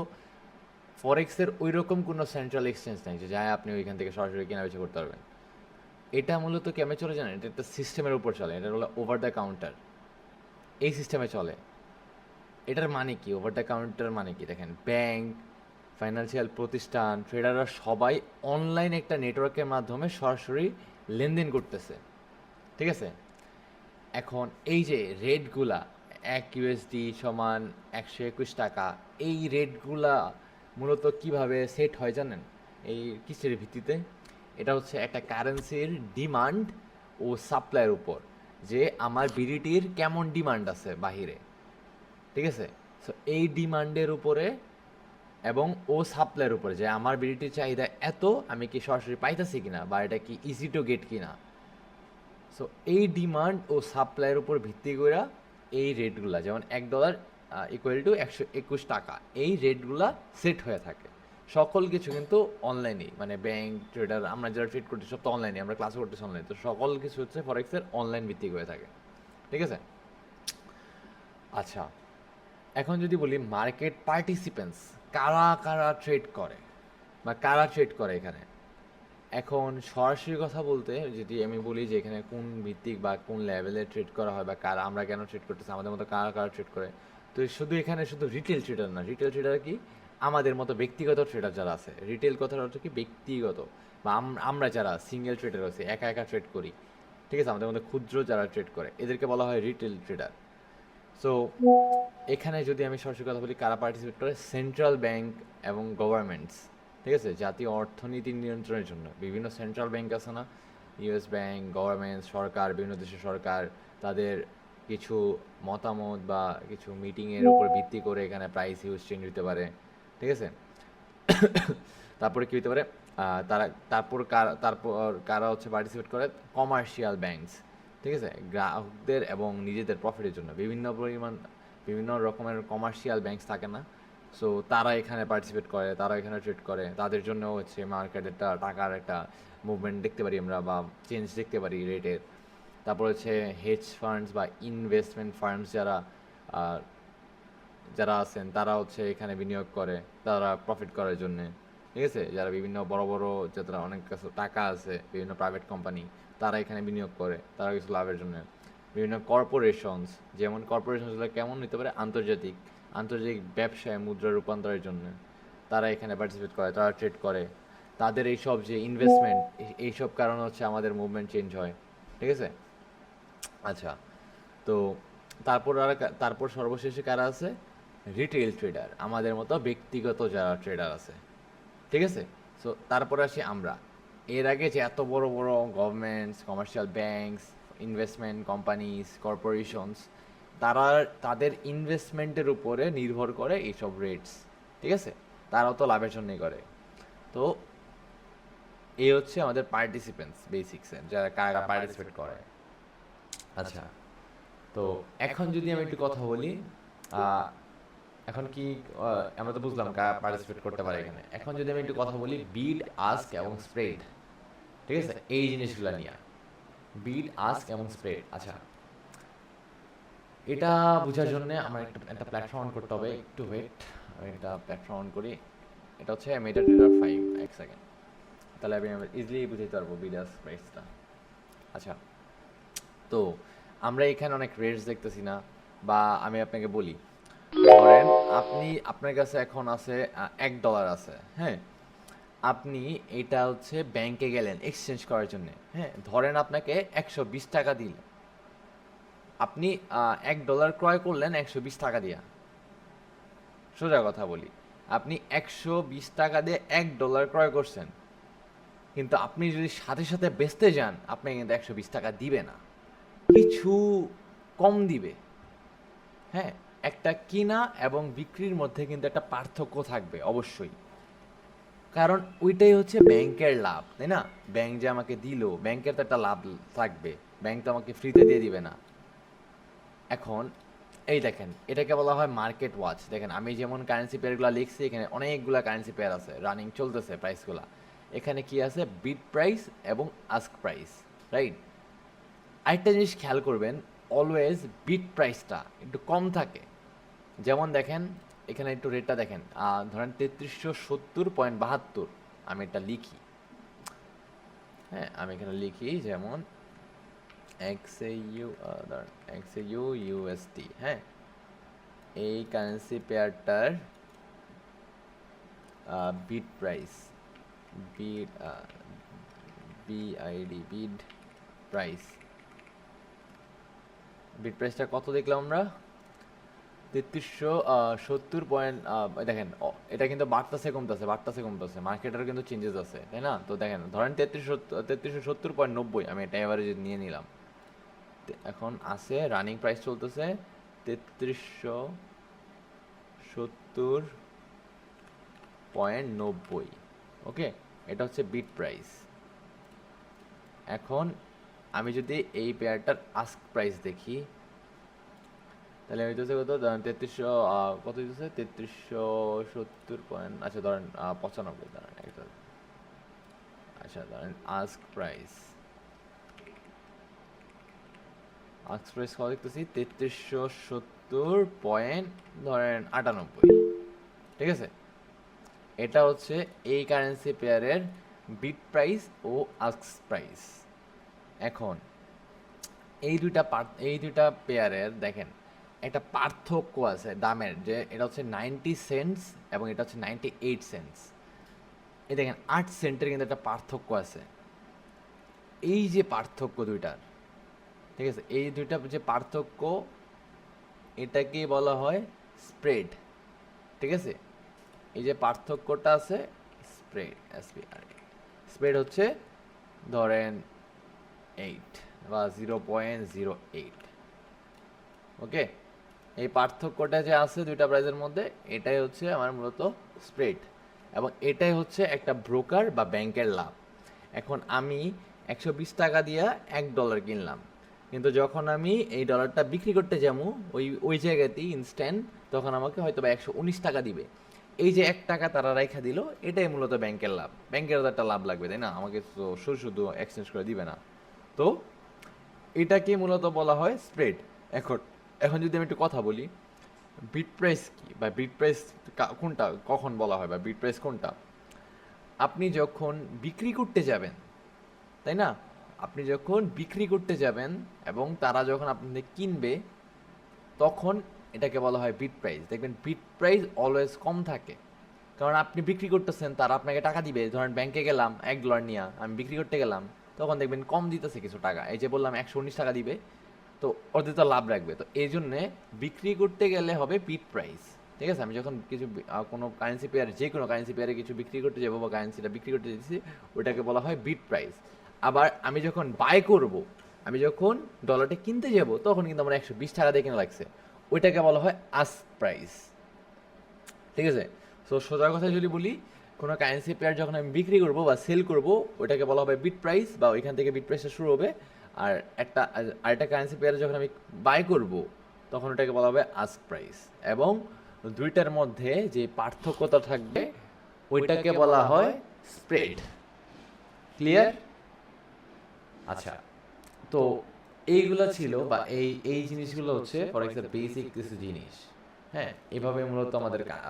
ফরেক্সের ওই রকম কোনো সেন্ট্রাল এক্সচেঞ্জ নেই যে যায় আপনি ওইখান থেকে সরাসরি কেনা বেচা করতে পারবেন। এটা মূলত কেমন চলে জানেন, এটা একটা সিস্টেমের উপর চলে, এটা হলো ওভার দ্য কাউন্টার, এই সিস্টেমে চলে। এটার মানে কি, ওভার দ্য কাউন্টার মানে কি, দেখেন ব্যাংক, ফাইন্যান্সিয়াল প্রতিষ্ঠান, ট্রেডাররা সবাই অনলাইন একটা নেটওয়ার্কের মাধ্যমে সরাসরি লেনদেন করতেছে। ঠিক আছে, এখন এই যে রেটগুলা, 1 USD সমান 121 টাকা, এই রেটগুলা মূলত কিভাবে সেট হয় জানেন, এই কিসের ভিত্তিতে, এটা হচ্ছে একটা কারেন্সির ডিমান্ড ও সাপ্লাইয়ের উপর, যে আমার বিডিটির কেমন ডিমান্ড আছে বাহিরে। ঠিক আছে, সো এই ডিমান্ডের উপরে এবং ও সাপ্লাইয়ের উপরে, যে আমার বিডিটির চাহিদা এত, আমি কি সরাসরি পাইতেছি কিনা, বা এটা কি ইজি টু গেট কিনা। সো এই ডিমান্ড ও সাপ্লাইয়ের উপর ভিত্তি করে এই রেটগুলা, যেমন $1 ইকুয়াল টু 121 টাকা, এই রেটগুলা সেট হয়ে থাকে। সকল কিছু কিন্তু অনলাইনেই, মানে ব্যাংক ট্রেডার আমরা যারা ট্রেড করছি সব তো অনলাইনে, আমরা ক্লাস করতেছি অনলাইনে, তো সকল কিছু হচ্ছে ফরেক্সের অনলাইন ভিত্তিক হয়ে থাকে। ঠিক আছে। আচ্ছা, এখন যদি বলি মার্কেট পার্টিসিপেন্টস কারা কারা ট্রেড করে বা কারা ট্রেড করে এখানে, এখন সরাসরি কথা বলতে যদি আমি বলি যে এখানে কোন ভিত্তিক বা কোন লেভেলে ট্রেড করা হয় বা কারা, আমরা কেন ট্রেড করতেছি, আমাদের মতো কারা কারা ট্রেড করে, তো শুধু এখানে শুধু রিটেল ট্রেডার না, রিটেল ট্রেডার কি আমাদের মতো ব্যক্তিগত ট্রেডার যারা আছে, রিটেল কথাটা হচ্ছে কি ব্যক্তিগত, বা আমরা যারা সিঙ্গেল ট্রেডার আছে একা একা ট্রেড করি, ঠিক আছে, আমাদের মধ্যে ক্ষুদ্র যারা ট্রেড করে এদেরকে বলা হয় রিটেল ট্রেডার। সো এখানে যদি আমি সরাসরি কথা বলি কারা পার্টিসিপেট করে, সেন্ট্রাল ব্যাংক এবং গভর্নমেন্টস, ঠিক আছে, জাতীয় অর্থনীতি নিয়ন্ত্রণের জন্য বিভিন্ন সেন্ট্রাল ব্যাংক আছে না, ইউএস ব্যাংক, গভর্নমেন্ট, সরকার, বিভিন্ন দেশের সরকার, তাদের কিছু মতামত বা কিছু মিটিংয়ের উপর ভিত্তি করে এখানে প্রাইস ইউজ চেঞ্জ হতে পারে, ঠিক আছে। তারপরে কী হতে পারে, তারপর কারা হচ্ছে পার্টিসিপেট করে, কমার্শিয়াল ব্যাংকস, ঠিক আছে, গ্রাহকদের এবং নিজেদের প্রফিটের জন্য বিভিন্ন রকমের কমার্শিয়াল ব্যাংকস থাকে না, সো তারা এখানে পার্টিসিপেট করে, তারা এখানে ট্রেড করে, তাদের জন্য হচ্ছে মার্কেটের টাকার একটা মুভমেন্ট দেখতে পারি আমরা, বা চেঞ্জ দেখতে পারি রেটের। তারপর হচ্ছে হেজ ফান্ডস বা ইনভেস্টমেন্ট ফার্মস যারা আছেন তারা হচ্ছে এখানে বিনিয়োগ করে তারা প্রফিট করার জন্য, ঠিক আছে, যারা বিভিন্ন বড় বড় যারা অনেক কাছে টাকা আছে, বিভিন্ন প্রাইভেট কোম্পানি, তারা এখানে বিনিয়োগ করে তারা কিছু লাভের জন্য। বিভিন্ন কর্পোরেশনস, যেমন কর্পোরেশনসগুলো কেমন হতে পারে, আন্তর্জাতিক আন্তর্জাতিক ব্যবসায় মুদ্রা রূপান্তরের জন্য তারা এখানে পার্টিসিপেট করে, তারা ট্রেড করে, তাদের এইসব যে ইনভেস্টমেন্ট, এইসব কারণে হচ্ছে আমাদের মুভমেন্ট চেঞ্জ হয়, ঠিক আছে। আচ্ছা, তো তারপর সর্বশেষে কারা আছে, রিটেল ট্রেডার, আমাদের মতো ব্যক্তিগত যারা ট্রেডার আছে, ঠিক আছে। সো তারপরে আসি আমরা, এর আগে যে এত বড় বড় governments, commercial banks, investment companies, corporations, তারা তাদের ইনভেস্টমেন্টের উপরে নির্ভর করে এইসব রেটস, ঠিক আছে, তারাও তো লাভের জন্যই করে। তো এই হচ্ছে আমাদের পার্টিসিপেন্টস বেসিক্সে, যারা কারা পার্টিসিপেট করে। আচ্ছা, তো এখন যদি আমি একটু কথা বলি, এখন কি আমরা তো বুঝলাম কারা পার্টিসিপেট করতে পারে এখানে, এখন যদি আমি একটু কথা বলি বিড, আস্ক এবং স্প্রেড, ঠিক আছে, এই জিনিসগুলো নিয়ে, বিড, আস্ক এবং স্প্রেড। আচ্ছা, এটা বোঝার জন্য আমার একটা প্ল্যাটফর্ম অন করতে হবে, একটু ওয়েট, আমি একটা প্ল্যাটফর্ম অন করি, এটা হচ্ছে মেটাট্রেডার 5, এক সেকেন্ড, তাহলে আমি ইজিলি বুঝাইতে পারবো বিড, আস্ক, প্রাইসটা। আচ্ছা, তো আমরা এখানে অনেক রেটস দেখতেছি না, বা আমি আপনাকে বলি, ধরেন আপনার কাছে এখন আছে $1 আছে, হ্যাঁ, আপনি এটা হচ্ছে ব্যাংকে গেলেন এক্সচেঞ্জ করার জন্য, হ্যাঁ, ধরেন আপনাকে 120 টাকা দিল, আপনি $1 ক্রয় করলেন 120 টাকা দিয়া, সোজা কথা বলি, আপনি 120 টাকা দিয়ে $1 ক্রয় করছেন, কিন্তু আপনি যদি সাথে সাথে বেচতে যান আপনাকে কিন্তু 120 টাকা দিবে না, কিছু কম দিবে, হ্যাঁ, একটা কিনা এবং বিক্রির মধ্যে কিন্তু একটা পার্থক্য থাকবে অবশ্যই, কারণ ওইটাই হচ্ছে ব্যাংকের লাভ, তাই না, ব্যাংক যে আমাকে দিল, ব্যাংকের তো একটা লাভ থাকবে, ব্যাংক তো আমাকে ফ্রিতে দিয়ে দিবে না। এখন এই দেখেন, এটাকে বলা হয় মার্কেট ওয়াচ, দেখেন আমি যেমন কারেন্সি পেয়ারগুলো লিখছি, এখানে অনেকগুলো কারেন্সি পেয়ার আছে, রানিং চলতেছে প্রাইসগুলো, এখানে কি আছে, বিড প্রাইস এবং আস্ক প্রাইস, রাইট। আরেকটা জিনিস খেয়াল করবেন, অলওয়েজ বিড প্রাইসটা একটু কম থাকে, যেমন দেখেন এখানে একটু রেটটা দেখেন, ধরেন 3370.72, আমি এটা লিখি, হ্যাঁ, আমি এখানে লিখি যেমন এক্সএইউ ইউএসডি, হ্যাঁ, এই কারেন্সি পেয়ারটার বিড প্রাইস, বিড বিআইডি বিড প্রাইস, বিড প্রাইসটা কত দেখলাম আমরা, 3370 দেখেন এটা কিন্তু বাড়তেছে, মার্কেটেরও কিন্তু চেঞ্জেস আছে, তাই না, তো দেখেন ধরেন 3370.90, আমি এটা এভারেজ নিয়ে নিলাম, এখন আছে রানিং প্রাইস চলতেছে 3370.90, ওকে, এটা হচ্ছে বিড প্রাইস। এখন আমি যদি এই পেয়ারটার আস্ক প্রাইস দেখি, তাহলে হইতেছে কত, 3300, কত হইতেছে 3370 পয়েন্ট, আচ্ছা ধরেন 95, ধরেন একটা, আচ্ছা ধরেন আস্ক প্রাইস, আস্ক প্রাইস কত দেখতেছি 3370 পয়েন্ট ধরেন 98, ঠিক আছে। এটা হচ্ছে এই কারেন্সি পেয়ারের বিট প্রাইস ও আস্ক প্রাইস। এখন এই দুইটা পেয়ারের দেখেন একটা পার্থক্য আছে দামের, যে এটা হচ্ছে 90 সেন্টস এবং এটা হচ্ছে 98 সেন্টস। এই দেখেন 8 সেন্টের কিন্তু একটা পার্থক্য আছে। এই যে পার্থক্য দুইটার, ঠিক আছে, এই দুইটা যে পার্থক্য, এটাকে বলা হয় স্প্রেড, ঠিক আছে। এই যে পার্থক্যটা আছে স্প্রেড, স্প্রেড হচ্ছে ধরেন 8 বা 0.08, ওকে। এই পার্থক্যটা যে আছে দুইটা প্রাইজের মধ্যে, এটাই হচ্ছে আমার মূলত স্প্রেড, এবং এটাই হচ্ছে একটা ব্রোকার বা ব্যাংকের লাভ। এখন আমি 120 টাকা দিয়ে $1 কিনলাম, কিন্তু যখন আমি এই ডলারটা বিক্রি করতে যাবো ওই জায়গাতেই ইনস্ট্যান্ট, তখন আমাকে হয়তো বা 119 টাকা দিবে। এই যে 1 টাকা তারা রাইখা দিল, এটাই মূলত ব্যাংকের লাভ। ব্যাংকের তো একটা লাভ লাগবে, তাই না? আমাকে তো শুধু শুধু এক্সচেঞ্জ করে দিবে না। তো এটাকে মূলত বলা হয় স্প্রেড। এখন এখন যদি আমি একটু কথা বলি, বিট প্রাইস কি বা বিট প্রাইস কোনটা, কখন বলা হয় বা বিট প্রাইস কোনটা? আপনি যখন বিক্রি করতে যাবেন, তাই না? আপনি যখন বিক্রি করতে যাবেন এবং তারা যখন আপনাদের কিনবে, তখন এটাকে বলা হয় বিট প্রাইস। দেখবেন বিট প্রাইস অলওয়েজ কম থাকে, কারণ আপনি বিক্রি করতেছেন, তারা আপনাকে টাকা দিবে। ধরেন ব্যাংকে গেলাম $1 নিয়ে, আমি বিক্রি করতে গেলাম, তখন দেখবেন কম দিতেছে কিছু টাকা। এই যে বললাম 119 টাকা দিবে, তো ওদের তো লাভ রাখবে। তো এই জন্যে বিক্রি করতে গেলে হবে বিট প্রাইস, ঠিক আছে। আমি যখন কিছু কোনো কারেন্সি পেয়ার, যে কোনো কারেন্সি পেয়ারে কিছু বিক্রি করতে যাবো বা কারেন্সিটা বিক্রি করতে যেতেছি, ওটাকে বলা হয় বিট প্রাইস। আবার আমি যখন বাই করব, আমি যখন ডলারটা কিনতে যাব, তখন কিন্তু আমার 120 টাকা দিয়ে কেনা লাগছে, ওইটাকে বলা হয় আস্ক প্রাইস, ঠিক আছে। সো সোজা কথায় যদি বলি, কোনো কারেন্সি পেয়ার যখন আমি বিক্রি করব বা সেল করব, ওইটাকে বলা হবে বিট প্রাইস, বা ওইখান থেকে বিট প্রাইসটা শুরু হবে। আর আরেকটা কারেন্সি পেয়ার যখন আমি বাই করব, তখন ওটাকে বলা হবে আস্ক প্রাইস। এবং দুইটার মধ্যে যে পার্থক্যতা থাকবে, ওইটাকে বলা হয় স্প্রেড। ক্লিয়ার? আচ্ছা, তো এইগুলা ছিল, বা এই এই জিনিসগুলো হচ্ছে ফরেক্সের বেসিক কিছু জিনিস। হ্যাঁ, এভাবে মূলত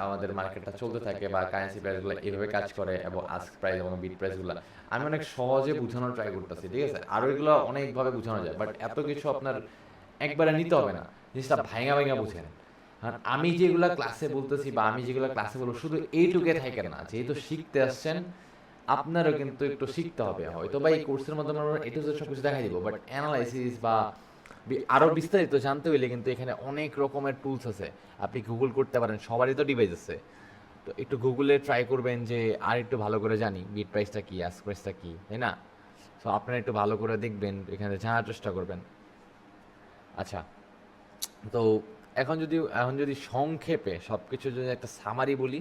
আমাদের মার্কেটটা চলতে থাকে, বা কারেন্সি প্রাইসগুলো এভাবে কাজ করে, এবং আস্ক প্রাইস এবং বিট প্রাইসগুলো আমি অনেক সহজে বোঝানোর ট্রাই করতেছি, ঠিক আছে। আর ওইগুলো অনেকভাবে বোঝানো যায়, বাট এত কিছু আপনার একবারে নিতে হবে না, জিনিসটা ভাঙা ভাঙা বুঝেন। আর আমি যেগুলা ক্লাসে বলতেছি বা আমি যেগুলো ক্লাসে বলবো, শুধু এইটুকে থাকেন না, যেহেতু শিখতে আসছেন, আপনারও কিন্তু একটু শিখতে হবে। হয়তো বা এই কোর্সের মাধ্যমে আমরা এটু সব কিছু দেখাই দিব, বাট অ্যানালাইসিস বা আরো বিস্তারিত জানতে হইলে কিন্তু এখানে অনেক রকমের টুলস আছে। আপনি গুগল করতে পারেন, সবারই তো ডিভাইস আছে। তো একটু গুগলে ট্রাই করবেন যে আর একটু ভালো করে জানি বিট প্রাইসটা কি, আস্ক প্রাইসটা কি, তাই না? সো আপনারা একটু ভালো করে দেখবেন, এখানে জানার চেষ্টা করবেন। আচ্ছা, তো এখন যদি সংক্ষেপে সব কিছু যদি একটা সামারি বলি,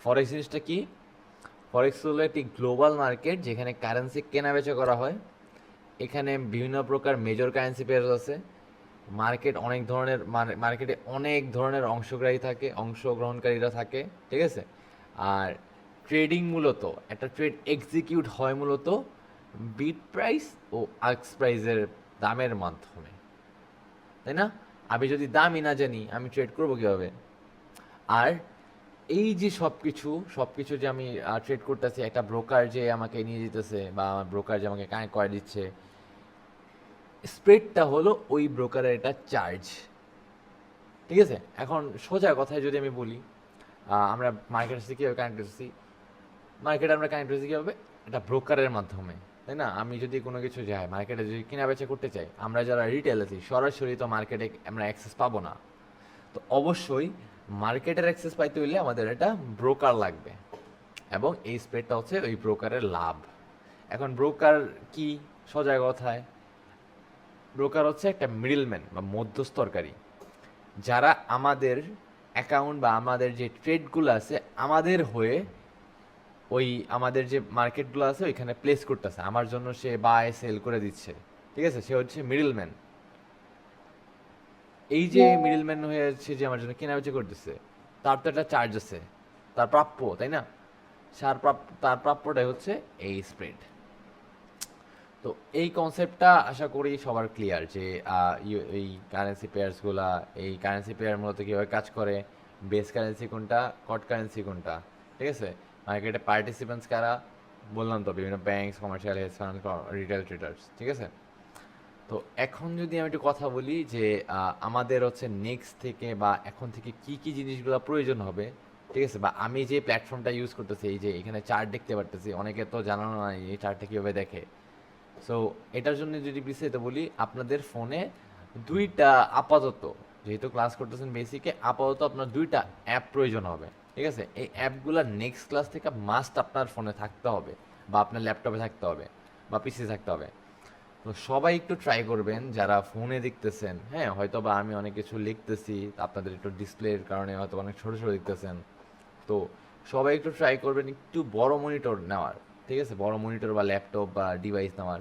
ফরেক্স জিনিসটা কি? ফরেক্স হলো একটি গ্লোবাল মার্কেট, যেখানে কারেন্সি কেনা বেচা করা হয়। এখানে বিভিন্ন প্রকার মেজর কারেন্সি পেয়ার আছে। মার্কেটে অনেক ধরনের অংশগ্রহণকারীরা থাকে, ঠিক আছে। আর ট্রেডিং মূলত, একটা ট্রেড এক্সিকিউট হয় মূলত বিড প্রাইস ও আস্ক প্রাইসের দামের মাধ্যমে, তাই না? আমি যদি দামই না জানি, আমি ট্রেড করবো কীভাবে? আর এই যে সব কিছু যে আমি ট্রেড করতেছি, একটা ব্রোকার যে আমাকে নিয়ে যেতেছে, বা আমার ব্রোকার যে আমাকে কানেক্ট করে দিচ্ছে, স্প্রেডটা হলো ওই ব্রোকারের এটা চার্জ, ঠিক আছে। এখন সোজা কথায় যদি আমি বলি, আমরা মার্কেটের সাথে কীভাবে কানেক্ট হচ্ছি? মার্কেটে আমরা কানেক্ট হচ্ছি কীভাবে? একটা ব্রোকারের মাধ্যমে, তাই না? আমি যদি কোনো কিছু যাই মার্কেটে, যদি কেনা বেচা করতে চাই, আমরা যারা রিটেল আছি, সরাসরি তো মার্কেটে আমরা অ্যাক্সেস পাবো না। তো অবশ্যই মার্কেটের অ্যাক্সেস পাইতে হইলে আমাদের একটা ব্রোকার লাগবে, এবং এই স্প্রেডটা হচ্ছে ওই ব্রোকারের লাভ। এখন ব্রোকার কি? সোজা কথায়, ব্রোকার হচ্ছে একটা মিডলম্যান বা মধ্যস্থকারী, যারা আমাদের অ্যাকাউন্ট বা আমাদের যে ট্রেডগুলো আছে আমাদের হয়ে, ওই আমাদের যে মার্কেটগুলো আছে ওইখানে প্লেস করতেছে আমার জন্য, সে বাই সেল করে দিচ্ছে, ঠিক আছে। সে হচ্ছে মিডলম্যান। এই যে মিডলম্যান হয়ে যাচ্ছে যে আমার জন্য কেনাবেচা করতেছে, তার তো একটা চার্জ আছে, তার প্রাপ্য, তাই না? তার প্রাপ্যটাই হচ্ছে এই স্প্রেড। তো এই কনসেপ্টটা আশা করি সবার ক্লিয়ার যে এই কারেন্সি পেয়ার্সগুলা, এই কারেন্সি পেয়ার মূলত কীভাবে কাজ করে, বেস কারেন্সি কোনটা, কট কারেন্সি কোনটা, ঠিক আছে? মার্কেটে পার্টিসিপেন্টস কারা, বললাম তো, বিভিন্ন banks, commercial, hedge fund, retail traders, ঠিক আছে? তো এখন যদি আমি একটু কথা বলি যে আমাদের হচ্ছে নেক্সট থেকে বা এখন থেকে কি কি জিনিসগুলো প্রয়োজন হবে, ঠিক আছে? বা আমি যে প্ল্যাটফর্মটা ইউজ করতেছি, এই যে এখানে চার্ট দেখতে পারতেছি, অনেকে তো জানানো নাই এই চার্টটা কীভাবে দেখে। সো এটার জন্য যদি বিস্তারিত বলি, আপনাদের ফোনে দুইটা আপাতত, যেহেতু ক্লাস করতেছেন বেসিকে, আপাতত আপনার দুইটা অ্যাপ প্রয়োজন হবে, ঠিক আছে? এই অ্যাপগুলো নেক্সট ক্লাস থেকে মাস্ট আপনার ফোনে থাকতে হবে, বা আপনার ল্যাপটপে থাকতে হবে, বা পিসি থাকতে হবে। তো সবাই একটু ট্রাই করবেন যারা ফোনে দেখতেছেন, হ্যাঁ, হয়তো বা আমি অনেক কিছু লিখতেছি, আপনাদের একটু ডিসপ্লের কারণে হয়তো অনেক ছোটো ছোটো দেখতেছেন। তো সবাই একটু ট্রাই করবেন একটু বড় মনিটর নেওয়ার, ঠিক আছে? বড় মনিটর বা ল্যাপটপ বা ডিভাইস নেওয়ার।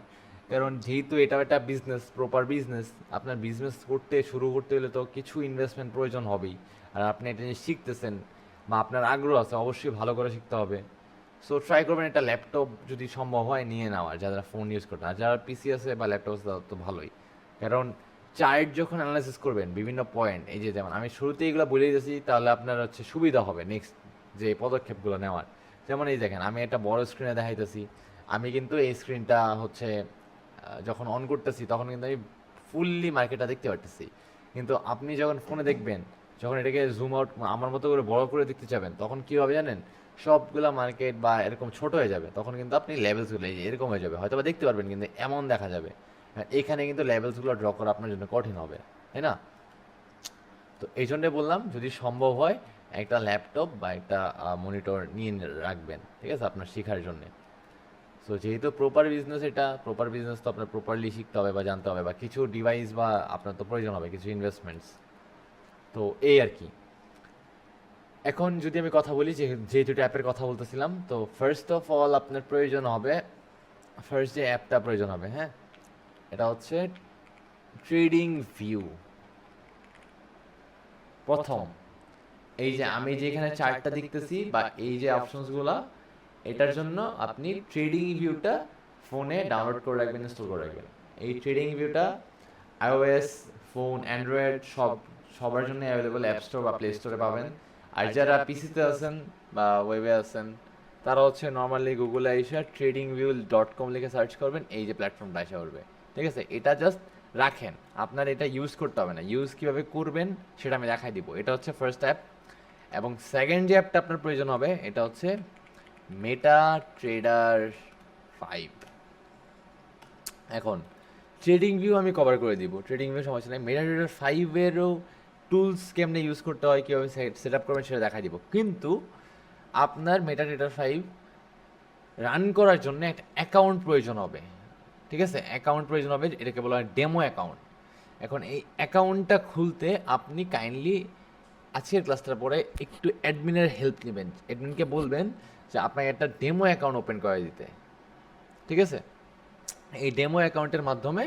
কারণ যেহেতু এটা একটা বিজনেস, প্রপার বিজনেস, আপনার বিজনেস শুরু করতে হলে তো কিছু ইনভেস্টমেন্ট প্রয়োজন হবেই। আর আপনি এটা নিয়ে শিখতেছেন বা আপনার আগ্রহ আছে, অবশ্যই ভালো করে শিখতে হবে। সো ট্রাই করবেন একটা ল্যাপটপ যদি সম্ভব হয় নিয়ে নেওয়ার, যারা ফোন ইউজ করতে, আর যারা পিসি আছে বা ল্যাপটপ আছে তাদের তো ভালোই। কারণ চার্ট যখন অ্যানালাইসিস করবেন বিভিন্ন পয়েন্ট, এই যে যেমন আমি শুরুতে এগুলো বলে দিয়েছি, তাহলে আপনার হচ্ছে সুবিধা হবে নেক্সট যে পদক্ষেপগুলো নেওয়ার। যেমন এই দেখেন, আমি একটা বড় স্ক্রিনে দেখাইতেছি, আমি কিন্তু এই স্ক্রিনটা হচ্ছে যখন অন করতেছি তখন কিন্তু আমি ফুললি মার্কেটটা দেখতে পারতেছি। কিন্তু আপনি যখন ফোনে দেখবেন, যখন এটাকে জুম আউট আমার মতো করে বড় করে দেখতে চাবেন, তখন কী হবে জানেন? সবগুলা মার্কেট বা এরকম ছোট হয়ে যাবে, তখন কিন্তু আপনি লেভেলসগুলো এই যে এরকম হয়ে যাবে, হয়তো বা দেখতে পারবেন কিন্তু এমন দেখা যাবে। হ্যাঁ, এখানে কিন্তু লেভেলসগুলো ড্র করা আপনার জন্য কঠিন হবে, তাই না? তো এই জন্যে বললাম যদি সম্ভব হয় একটা ল্যাপটপ বা একটা মনিটর নিয়ে রাখবেন, ঠিক আছে, আপনার শেখার জন্যে। সো যেহেতু প্রপার বিজনেস, এটা প্রপার বিজনেস, তো আপনার প্রপারলি শিখতে হবে বা জানতে হবে, বা কিছু ডিভাইস বা আপনার তো প্রয়োজন হবে, কিছু ইনভেস্টমেন্টস। তো এই আর কি। এখন যদি আমি কথা বলি যে দুটো অ্যাপের কথা বলতেছিলাম, তো ফার্স্ট অফ অল আপনার প্রয়োজন হবে, ফার্স্ট যে অ্যাপটা প্রয়োজন হবে, হ্যাঁ, এটা হচ্ছে ট্রেডিং ভিউ। প্রথম, এই যে আমি যে এখানে চার্টটা দেখতেছি বা এই যে অপশনসগুলো, এটার জন্য আপনি ট্রেডিং ভিউটা ফোনে ডাউনলোড করে রাখবেন, ইনস্টল করে রাখবেন। এই ট্রেডিং ভিউটা আইওএস ফোন, অ্যান্ড্রয়েড সবার জন্য অ্যাভেলেবল, অ্যাপ স্টোর বা প্লে স্টোরে পাবেন। আর যারা পিসিতে আছেন বা ওয়েবে আছেন, তারা হচ্ছে নর্মালি গুগলে এসে tradingview.com লিখে সার্চ করবেন, এই যে প্ল্যাটফর্মটা এসে পড়বে, ঠিক আছে? এটা জাস্ট রাখেন, আপনার এটা ইউজ করতে হবে না। ইউজ কীভাবে করবেন সেটা আমি দেখাই দিব। এটা হচ্ছে ফার্স্ট অ্যাপ। এবং সেকেন্ড যে অ্যাপটা আপনার প্রয়োজন হবে, এটা হচ্ছে মেটা ট্রেডার 5। এখন ট্রেডিং ভিউ আমি কভার করে দিব, ট্রেডিং ভিউ সমস্যা নেই। মেটা ট্রেডার 5-এরও টুলস কেমনে ইউজ করতে হয়, কীভাবে সেট আপ করবেন সেটা দেখা দিব। কিন্তু আপনার মেটা ট্রেডার 5 রান করার জন্য একটা অ্যাকাউন্ট প্রয়োজন হবে, ঠিক আছে? অ্যাকাউন্ট প্রয়োজন হবে, এটাকে বলা হয় ডেমো অ্যাকাউন্ট। এখন এই অ্যাকাউন্টটা খুলতে আপনি কাইন্ডলি আজকের ক্লাসটার পরে একটু অ্যাডমিনের হেল্প নেবেন। অ্যাডমিনকে বলবেন যে আপনাকে একটা ডেমো অ্যাকাউন্ট ওপেন করে দিতে, ঠিক আছে? এই ডেমো অ্যাকাউন্টের মাধ্যমে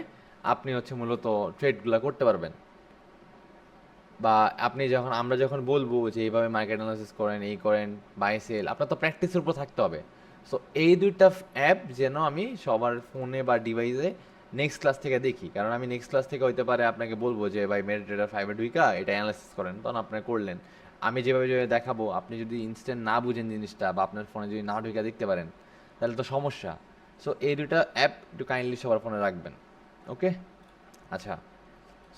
আপনি হচ্ছে মূলত ট্রেডগুলো করতে পারবেন। বা আপনি আমরা যখন বলবো যে এইভাবে মার্কেট অ্যানালাইসিস করেন, এই করেন, বাই সেল, আপনার তো প্র্যাকটিসের উপর থাকতে হবে। সো এই দুইটা অ্যাপ যেন আমি সবার ফোনে বা ডিভাইসে নেক্সট ক্লাস থেকে দেখি। কারণ আমি নেক্সট ক্লাস থেকে হইতে পারে আপনাকে বলবো যে ভাই মেটা ট্রেডার 5-এ ঢুইকা এটা অ্যানালাইসিস করেন, তখন আপনি করলেন। আমি যেভাবে দেখাবো, আপনি যদি ইনস্ট্যান্ট না বুঝেন জিনিসটা, বা আপনার ফোনে যদি না ঢুইকা দেখতে পারেন, তাহলে তো সমস্যা। সো এই দুইটা অ্যাপ একটু কাইন্ডলি সবার ফোনে রাখবেন, ওকে? আচ্ছা,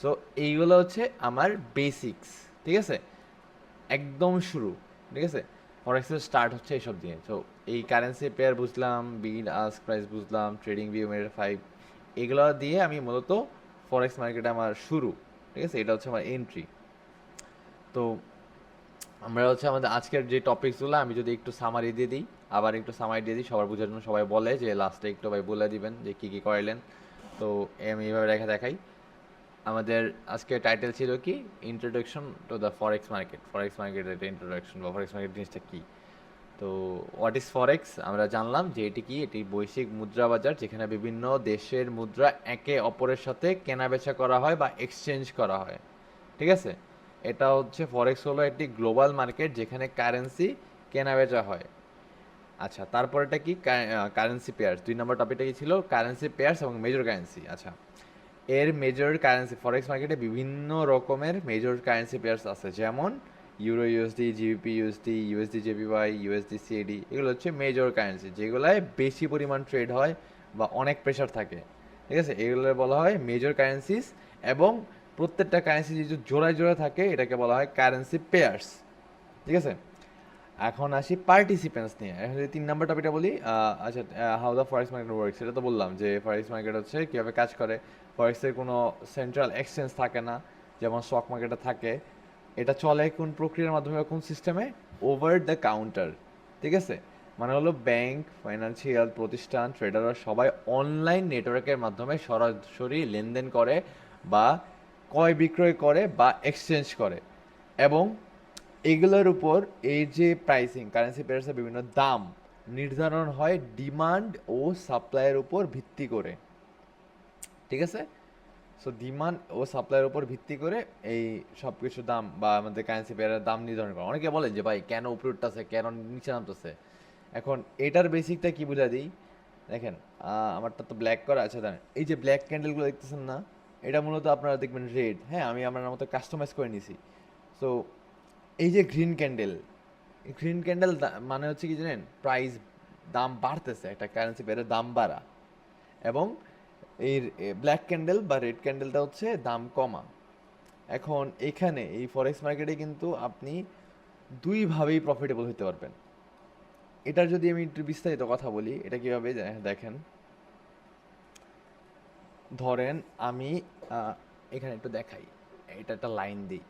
সো এইগুলো হচ্ছে আমার বেসিক্স, ঠিক আছে? একদম শুরু, ঠিক আছে? ফরেক্সের স্টার্ট হচ্ছে এইসব দিয়ে। সো এই কারেন্সি পেয়ার বুঝলাম, বিড আস্ক প্রাইস বুঝলাম, ট্রেডিং ভিউ, মেটা 5, এগুলো দিয়ে আমি মূলত ফরেক্স মার্কেটে আমার শুরু, ঠিক আছে? এটা হচ্ছে আমার এন্ট্রি। তো আমরা হচ্ছে আমাদের আজকের যে টপিকসগুলো আমি যদি একটু সামারি দিয়ে দিই, আবার একটু সামারি দিয়ে দিই সবার বোঝার জন্য। সবাই বলে যে লাস্টে একটু ভাই বলে দিবেন যে কী কী করাইলেন। তো আমি এইভাবে দেখাই। আমাদের আজকে টাইটেল ছিল কি, introduction to the forex market. Forex মার্কেটের একটা ইন্ট্রোডাকশন, বা ফরেক্স মার্কেট জিনিসটা কী। তো হোয়াট ইজ ফরেক্স আমরা জানলাম যে এটি কি, এটি বৈশ্বিক মুদ্রা বাজার, যেখানে বিভিন্ন দেশের মুদ্রা একে অপরের সাথে কেনাবেচা করা হয় বা এক্সচেঞ্জ করা হয়, ঠিক আছে? এটা হচ্ছে ফরেক্স হলো একটি গ্লোবাল মার্কেট যেখানে কারেন্সি কেনা বেচা হয়। আচ্ছা, তারপরেটা কি? Currency pairs. 2 নম্বর টপিকটা কি ছিল? কারেন্সি পেয়ার্স এবং মেজর কারেন্সি। আচ্ছা, এর মেজর কারেন্সি ফরেক্স মার্কেটে বিভিন্ন রকমের মেজর কারেন্সি পেয়ার্স আছে, যেমন euro USD, GBP USD, USD JPY, USD CAD. এগুলো হচ্ছে মেজর কারেন্সি যেগুলোয় বেশি পরিমাণ ট্রেড হয় বা অনেক প্রেশার থাকে। ঠিক আছে, এগুলো বলা হয় মেজর কারেন্সিস। এবং প্রত্যেকটা কারেন্সি যদি জোড়ায় জোড়ায় থাকে এটাকে বলা হয় কারেন্সি পেয়ার্স। ঠিক আছে, এখন আসি পার্টিসিপেন্টস নিয়ে। এখন যদি 3 নম্বর টপিকটা বলি, আচ্ছা, how the forex market works, সেটা তো বললাম যে ফরেক্স মার্কেট হচ্ছে কীভাবে কাজ করে। ফরেক্সের কোনো সেন্ট্রাল এক্সচেঞ্জ থাকে না, যেমন স্টক মার্কেটে থাকে। এটা চলে কোন প্রক্রিয়ার মাধ্যমে, কোন সিস্টেমে? Over the counter. ঠিক আছে, মানে হলো ব্যাংক, ফাইন্যান্সিয়াল প্রতিষ্ঠান, ট্রেডাররা সবাই অনলাইন নেটওয়ার্কের মাধ্যমে সরাসরি লেনদেন করে বা ক্রয় বিক্রয় করে বা এক্সচেঞ্জ করে। এবং এগুলোর উপর এই যে প্রাইসিং, কারেন্সি পেয়ার্সের বিভিন্ন দাম নির্ধারণ হয় ডিমান্ড ও সাপ্লাইয়ের উপর ভিত্তি করে। ঠিক আছে, সো ডিমান্ড ও সাপ্লাইয়ের উপর ভিত্তি করে এই সব কিছু দাম বা আমাদের কারেন্সি পেয়ারের দাম নির্ধারণ করে। অনেকে বলে যে ভাই কেন উপরে উঠতেছে, কেন নিচে নামতেছে। এখন এটার বেসিকটা কি বুঝা দিই। দেখেন, আমারটা তো ব্ল্যাক করা আছে, জানেন এই যে ব্ল্যাক ক্যান্ডেলগুলো দেখতেছেন না, এটা মূলত আপনারা দেখবেন রেড। হ্যাঁ, আমি আমার মতো কাস্টমাইজ করে নিছি। সো এই যে গ্রিন ক্যান্ডেল, গ্রিন ক্যান্ডেল মানে হচ্ছে কি জানেন, প্রাইস দাম বাড়তেছে, একটা কারেন্সি পেয়ারের দাম বাড়া। এবং এই ব্ল্যাক ক্যান্ডেল বা রেড ক্যান্ডেলটা হচ্ছে দাম কমা। এখন এখানে এই ফরেক্স মার্কেটে কিন্তু আপনি দুইভাবেই প্রফিটেবল হতে পারবেন। এটার যদি আমি একটু বিস্তারিত কথা বলি, এটা কীভাবে দেখেন। ধরেন আমি এখানে একটু দেখাই, এটা একটা লাইন দিই।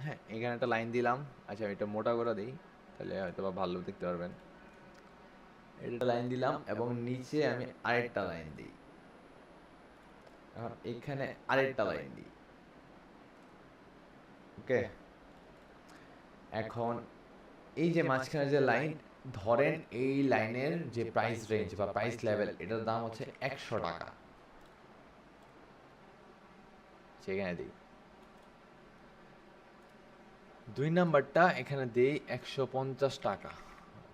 হ্যাঁ, এখানে একটা লাইন দিলাম। আচ্ছা, আমি এটা মোটা করে দিই, তাহলে হয়তো বা ভালো দেখতে পারবেন। এটা লাইন দিলাম এবং নিচে আমি আরেকটা লাইন দিই। এখন এখানে আরেকটা লাইন দিই। ওকে, এখন এই যে মাঝখানে যে লাইন, ধরেন এই লাইনের যে প্রাইস রেঞ্জ বা প্রাইস লেভেল, এটার দাম হচ্ছে 100 টাকা। সেখানে দিই 2 নাম্বারটা, এখানে দিই 150 টাকা,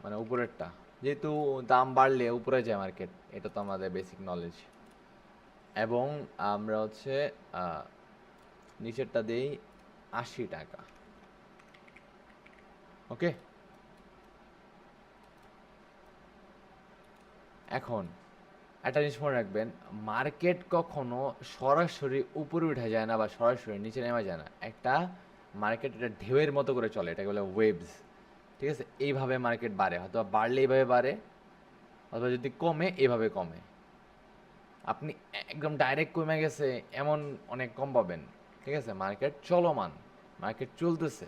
মানে উপরেরটা। যেহেতু দাম বাড়লে উপরে যায় মার্কেট, এটা তো আমাদের বেসিক নলেজ। এবং আমরা হচ্ছে নিচেরটা দিই 80 টাকা। ওকে, এখন একটা জিনিস মনে রাখবেন, মার্কেট কখনো সরাসরি উপরে উঠে যায় না বা সরাসরি নিচে নেমে যায় না। একটা মার্কেট এটা ঢেউয়ের মতো করে চলে, এটাকে বলে ওয়েভস। ঠিক আছে, এইভাবে মার্কেট বাড়ে, হয়তো বাড়লে এইভাবে বাড়ে, অথবা যদি কমে এইভাবে কমে। আপনি একদম ডাইরেক্ট কমে গেছে এমন অনেক কম পাবেন। ঠিক আছে, মার্কেট চলমান, মার্কেট চলতেছে।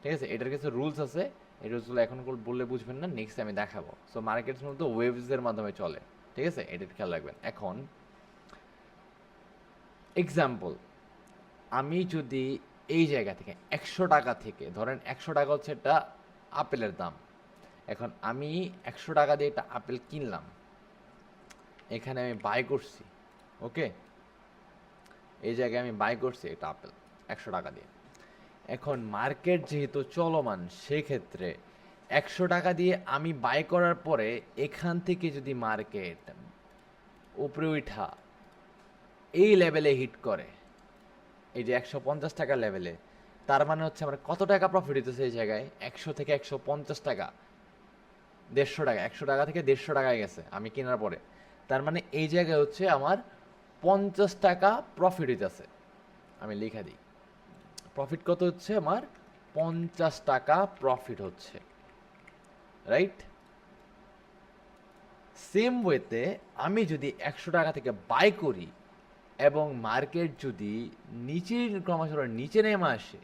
ঠিক আছে, এটার কিছু রুলস আছে, এই রুলসগুলো এখন বললে বুঝবেন না, নেক্সট আমি দেখাবো। সো মার্কেট মূলত ওয়েভসের মাধ্যমে চলে। ঠিক আছে, এটা খেয়াল রাখবেন। এখন এক্সাম্পল, আমি যদি এই জায়গা থেকে 100 টাকা থেকে, ধরেন 100 টাকা হচ্ছে একটা আপেলের দাম। এখন আমি 100 টাকা দিয়ে একটা আপেল কিনলাম, এখানে আমি বাই করছি। ওকে, এই জায়গায় আমি বাই করছি একটা আপেল 100 টাকা দিয়ে। এখন মার্কেট যেহেতু চলমান, সেক্ষেত্রে 100 টাকা দিয়ে আমি বাই করার পরে এখান থেকে যদি মার্কেট উপরে উঠা এই লেভেলে হিট করে, এই যে 150 টাকা লেভেলে, তার মানে হচ্ছে আমার কত টাকা প্রফিট হইতেছে এই জায়গায়? 100 থেকে 150 টাকা, 150 টাকা, 100 টাকা থেকে 150 টাকায় গেছে আমি কেনার পরে। তার মানে এই জায়গায় হচ্ছে আমার 50 টাকা প্রফিট হইতেছে। আমি লিখে দিই, প্রফিট কত হচ্ছে আমার? 50 টাকা প্রফিট হচ্ছে, রাইট? সেম ওয়েতে আমি যদি 100 টাকা থেকে বাই করি এবং মার্কেট যদি ক্রমশ নিচে নেমে আসে,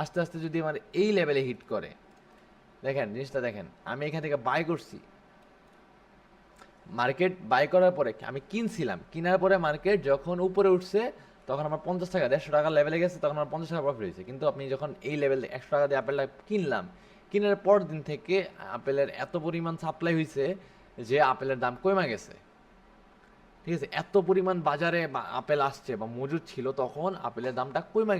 আস্তে আস্তে যদি আমার এই লেভেলে হিট করে, দেখেন জিনিসটা দেখেন, আমি এখান থেকে বাই করছি, মার্কেট বাই করার পরে আমি কিনছিলাম, কেনার পরে মার্কেট যখন উপরে উঠছে তখন আমার 50 টাকা, 150 টাকা লেভেলে গেছে, তখন আমার 50 টাকা প্রফিট হয়েছে। কিন্তু আপনি যখন এই লেভেলে 100 টাকা দিয়ে আপেলটা কিনলাম, কেনার পর দিন থেকে আপেলের এত পরিমাণ সাপ্লাই হয়েছে যে আপেলের দাম কমে গেছে। ঠিক আছে, এত পরিমাণ বাজারে আপেল আসছে বা মজুদ ছিল, তখন আপেলের দামটা কমে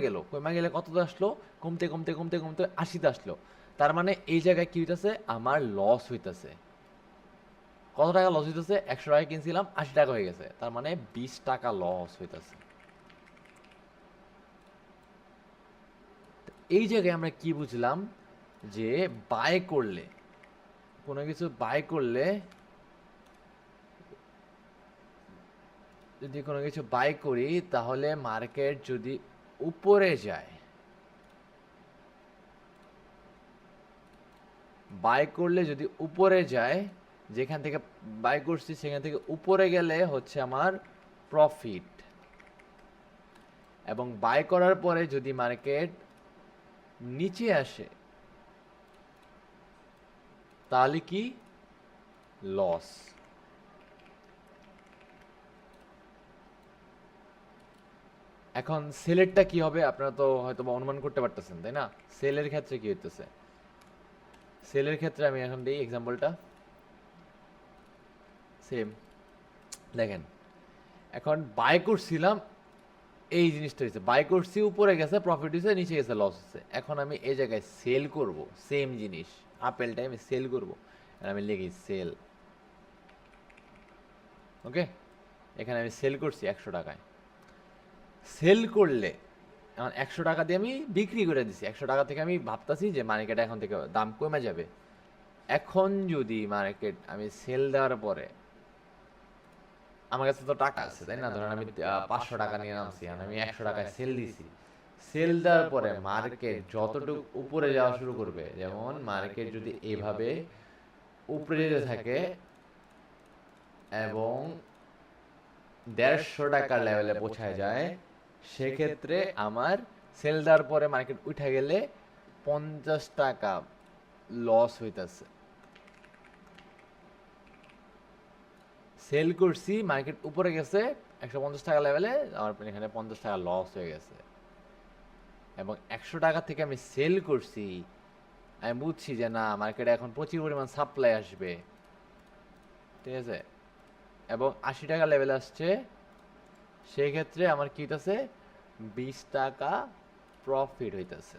গেলে কততে আসলো, কমতে কমতে কমতে কমতে 80-তে আসলো। তার মানে এই জায়গায় কি হইতেছে, আমার লস হইতেছে। কত টাকা লস হইতেছে, 100 টাকা কিনছিলাম 80 টাকা হয়ে গেছে, তার মানে 20 টাকা লস হইতেছে। এই জায়গায় আমরা কি বুঝলাম, যে বাই করলে, কোনো কিছু বাই করলে, যদি কোনো কিছু বাই করি তাহলে মার্কেট যদি উপরে যায়, বাই করলে যদি উপরে যায়, যেখান থেকে বাই করছি সেখান থেকে উপরে গেলে হচ্ছে আমার প্রফিট, এবং বাই করার পরে যদি মার্কেট নিচে আসে তাহলে কি, লস। এখন সেলেরটা কি হবে আপনারা তো হয়তো বা অনুমান করতে পারতেছেন, তাই না? সেলের ক্ষেত্রে কি হইতেছে, সেলের ক্ষেত্রে আমি এখন দিই এক্সাম্পলটা সেম। দেখেন, এখন বাই করছিলাম, এই জিনিসটা হচ্ছে বাই করছি, উপরে গেছে প্রফিট হয়েছে, নিচে গেছে লস হচ্ছে। এখন আমি এই জায়গায় সেল করব, সেম জিনিস আপেলটাই আমি সেল করব, আর আমি লিখি সেল। ওকে, এখানে আমি সেল করছি 100 টাকায়। সেল করলে এখন 100 টাকা দিয়ে আমি বিক্রি করে দিছি, 100 টাকা থেকে আমি ভাবতেছি যে মার্কেট এখন থেকে দাম কমে যাবে। এখন যদি মার্কেট আমি সেল দেওয়ার পরে, আমার কাছে তো টাকা আছে তাই না, ধরেন আমি 500 টাকা নিয়ে নামছি, আর আমি 100 টাকায় সেল দিছি। সেল দেওয়ার পরে মার্কেট যতটুকু উপরে যাওয়া শুরু করবে, যেমন মার্কেট যদি এভাবে উপরে যেতে থাকে এবং 150 টাকার লেভেলে পৌঁছায় যায়, সেক্ষেত্রে আমার সেল দেওয়ার পরে মার্কেট উঠে গেলে 50 টাকা লস হইতেছে। সেল করছি, মার্কেট উপরে গেছে 150 টাকা লেভেলে, আমার এখানে 50 টাকা লস হয়ে গেছে। এবং 100 টাকা থেকে আমি সেল করছি, আমি বুঝছি যে না, মার্কেটে এখন প্রচুর পরিমাণ সাপ্লাই আসবে, ঠিক আছে, এবং 80 টাকা লেভেল আসছে, সেই ক্ষেত্রে আমার কি হইতেছে, 20 টাকা প্রফিট হইতেছে।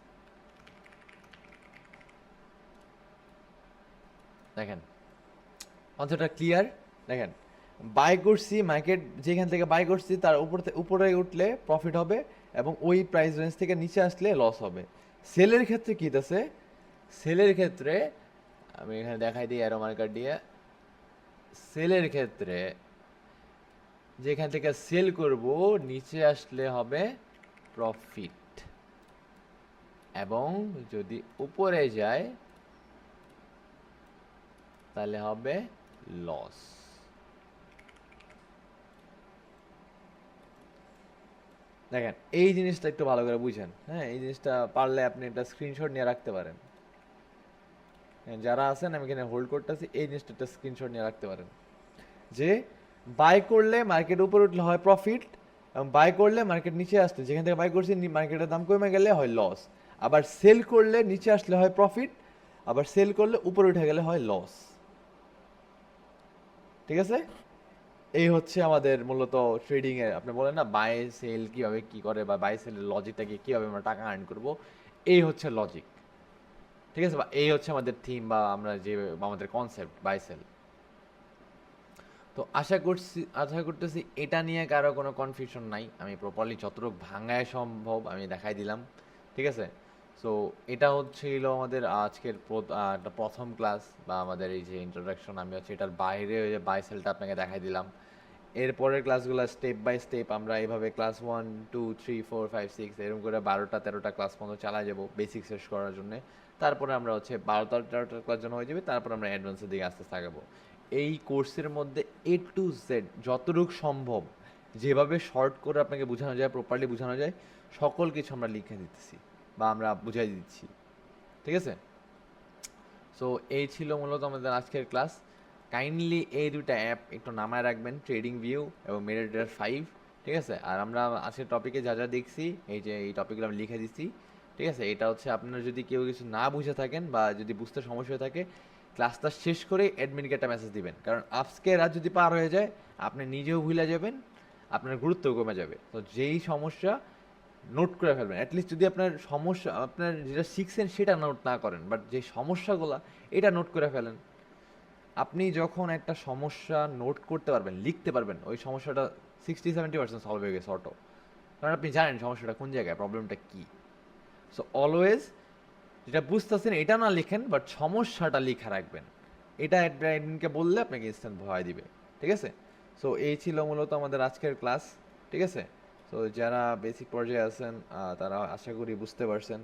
দেখেন কনসেপ্টটা ক্লিয়ার। দেখেন, বাই করছি, মার্কেট যেখান থেকে বাই করছি তার উপরে উঠলে প্রফিট হবে, এবং ওই প্রাইস রেঞ্জ থেকে নিচে আসলে লস হবে। সেলের ক্ষেত্রে কি আছে, সেলের ক্ষেত্রে আমি এখানে দেখাই দিই অ্যারো মার্কার দিয়ে। সেলের ক্ষেত্রে যেখান থেকে সেল করব নিচে আসলে হবে প্রফিট, এবং যদি উপরে যায় তাহলে হবে লস। দেখেন এই জিনিসটা একটু ভালো করে বুঝেন, হ্যাঁ, এই জিনিসটা পারলে আপনি একটা স্ক্রিনশট নিয়ে রাখতে পারেন। হ্যাঁ, যারা আছেন আমি এখানে হোল্ড করতেছি, এই জিনিসটা একটা স্ক্রিনশট নিয়ে রাখতে পারেন, যে বাই করলে মার্কেট উপরে উঠলে হয় প্রফিট, এবং বাই করলে মার্কেট নিচে আসলে, যেখান থেকে বাই করছি মার্কেটের দাম কমে গেলে হয় লস। আবার সেল করলে নিচে আসলে হয় প্রফিট, আবার সেল করলে উপরে উঠে গেলে হয় লস। ঠিক আছে, এই হচ্ছে আমাদের মূলত ট্রেডিং এর, আপনি বলেন না বাই সেল কিভাবে কি করে, বা বাই সেলের লজিকটাকে কিভাবে আমরা টাকা আর্ন করব, এই হচ্ছে লজিক। ঠিক আছে, বা এই হচ্ছে আমাদের থিম, বা আমরা যে আমাদের কনসেপ্ট বাই সেল। তো আশা করতেছি এটা নিয়ে কারো কোনো কনফিউশন নাই, আমি প্রপারলি যতটুকু ভাঙায় সম্ভব আমি দেখাই দিলাম। ঠিক আছে, সো এটা হচ্ছিল আমাদের আজকের একটা প্রথম ক্লাস, বা আমাদের এই যে ইন্ট্রোডাকশন, আমি হচ্ছে এটার বাইরে ওই যে বাই সেলটা আপনাকে দেখাই দিলাম। এরপরের ক্লাসগুলো স্টেপ বাই স্টেপ আমরা এইভাবে ক্লাস 1 2 3 4 5 6 এরকম করে 12টা 13টা ক্লাস পর্যন্ত চালাই যাবো বেসিক শেষ করার জন্য। তারপরে আমরা হচ্ছে 12টা 13টা ক্লাস জন্য হয়ে যাবে, তারপর আমরা অ্যাডভান্সের দিকে আস্তে আস্তে আগাবো। এই কোর্সের মধ্যে A to Z যতটুকু সম্ভব, যেভাবে শর্ট করে আপনাকে বোঝানো যায়, প্রপারলি বোঝানো যায়, সকল কিছু আমরা লিখে দিতেছি বা আমরা বুঝাই দিচ্ছি। ঠিক আছে, সো এই ছিল মূলত আমাদের আজকের ক্লাস। কাইন্ডলি এই দুটা অ্যাপ একটু নামায় রাখবেন, ট্রেডিং ভিউ এবং মেটাট্রেডার 5। ঠিক আছে, আর আমরা আজকের টপিকে যা যা দেখছি, এই যে এই টপিকগুলো আমি লিখে দিচ্ছি, ঠিক আছে? এটা হচ্ছে আপনার যদি কেউ কিছু না বুঝে থাকেন বা যদি বুঝতে সমস্যা হয়ে থাকে, ক্লাসটা শেষ করে অ্যাডমিনকে একটা মেসেজ দিবেন। কারণ আজকে রাত যদি পার হয়ে যায়, আপনি নিজেও ভুলে যাবেন, আপনার গুরুত্বও কমে যাবে। তো যেই সমস্যা নোট করে ফেলবেন। অ্যাটলিস্ট যদি আপনার সমস্যা আপনার যেটা শিখছেন সেটা নোট না করেন, বাট যে সমস্যাগুলা এটা নোট করে ফেলেন। আপনি যখন একটা সমস্যা নোট করতে পারবেন, লিখতে পারবেন, ওই সমস্যাটা 60-70% সলভ হয়ে গেছে অটো। কারণ আপনি জানেন সমস্যাটা কোন জায়গায়, প্রবলেমটা কী। সো অলওয়েজ যেটা বুঝতেছেন এটা না লিখেন, বাট সমস্যাটা লিখা রাখবেন। এটা অ্যাডমিনকে বললে আপনাকে ইনস্ট্যান্ট ভয় দিবে। ঠিক আছে? সো এই ছিল মূলত আমাদের আজকের ক্লাস। ঠিক আছে? সো যারা বেসিক পর্যায়ে আছেন তারা আশা করি বুঝতে পারছেন।